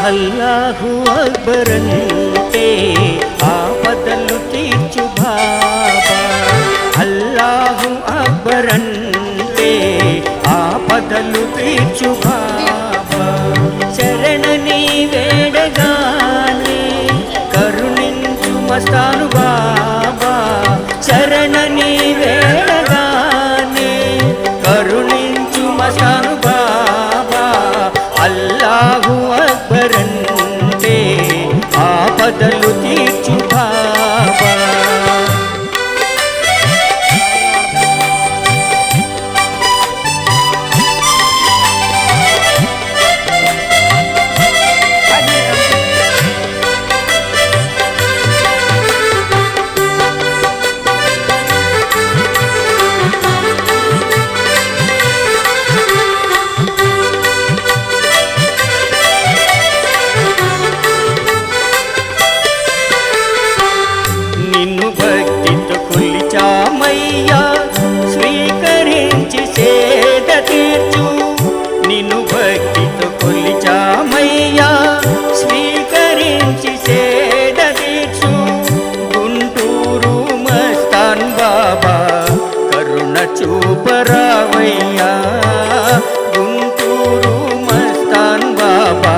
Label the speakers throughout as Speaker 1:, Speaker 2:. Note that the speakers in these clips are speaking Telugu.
Speaker 1: అల్లాహు అక్బర్ అంటే ఆపదలు తీర్చు బాబా. అల్లాహు అక్బర్ అంటే ఆపదలు తీర్చు బాబా. శరణని వేడగానే కరుణించు మస్తాను బాబా. శరణని వేడగానే కరుణించు మస్తాను బాబా. అల్లాహు అక్బర్ అంటే ఆపదలు తీర్చు బాబా. నిన్ను భక్తితో కొలిచామయ్యా స్వీకరించి సేద తీర్చు. నిన్ను భక్తితో కొలిచామయ్యా స్వీకరించి సేద తీర్చు. గుంటూరు మస్తాన్ బాబా కరుణ చూపరావయ్యా. గుంటూరు మస్తాన్ బాబా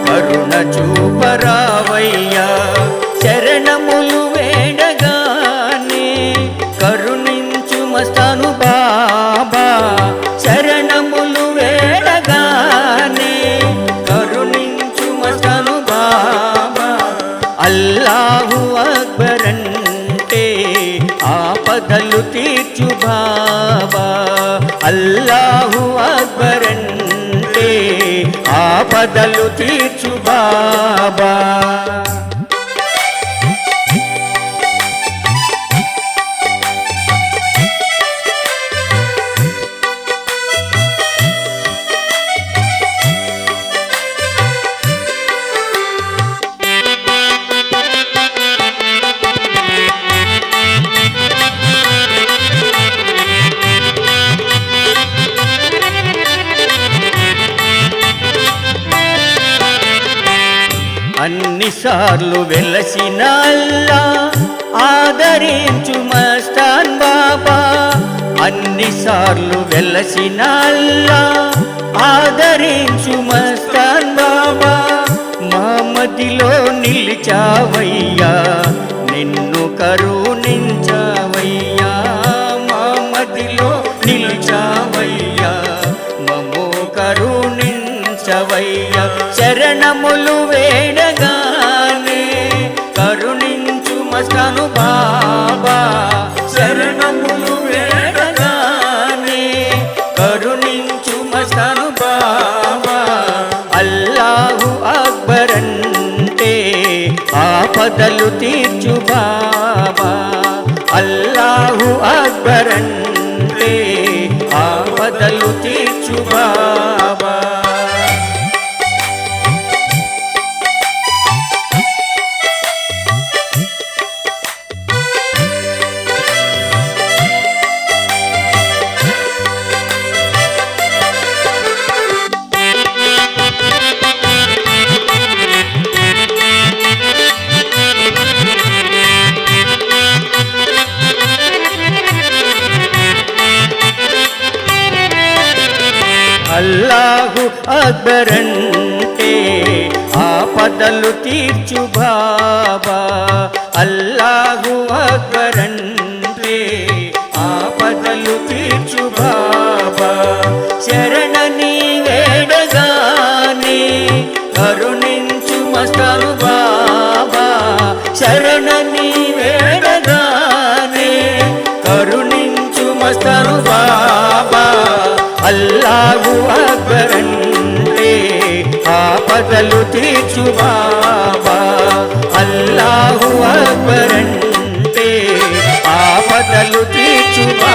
Speaker 1: కరుణ చూపరావయ్యా. శరణములు వేడగానే కరుణించు మస్తాను బాబా. శరణములు వేడగానే కరుణించు మస్తాను బాబా. అల్లాహు అక్బర్ అంటే ఆపదలు తీర్చు బాబా. అల్లాహు అక్బర్ అంటే ఆపదలు తీర్చు బాబా. అన్నిసార్లు వెలసిన అల్లా ఆదరించు మస్తాన్ బాబా. అన్నిసార్లు వెలసిన అల్లా ఆదరించు మస్తాన్ బాబా. మా మదిలో నిలిచావయ్యా నిన్ను కరుణించావయ్యా. మా మదిలో నిలిచావయ్యా మమ్ము కరుణించవయ్యా. శరణములు వేడగానే కరుణించు మస్తాను బాబా. శరణములు వేడగానే కరుణించు మస్తాను బాబా. అల్లాహు అక్బర్ అంటే ఆపదలు తీర్చు బాబా. అల్లాహు అక్బర్ అంటే ఆపదలు తీర్చు బాబా. అల్లాహు అక్బర్ అంటే ఆపదలు తీర్చు బాబా. అల్లాహు అక్బర్ అంటే ఆపదలు తీర్చు బాబా. శరణని వేడగానే కరుణించు మస్తాను బాబా. శరణని వేడగానే కరుణించు మస్తాను బాబా. అల్లాహు అక్బర్ అంటే ఆపదలు తీర్చు బాబా. అల్లాహు అక్బర్ అంటే ఆపదలు తీర్చు బాబా.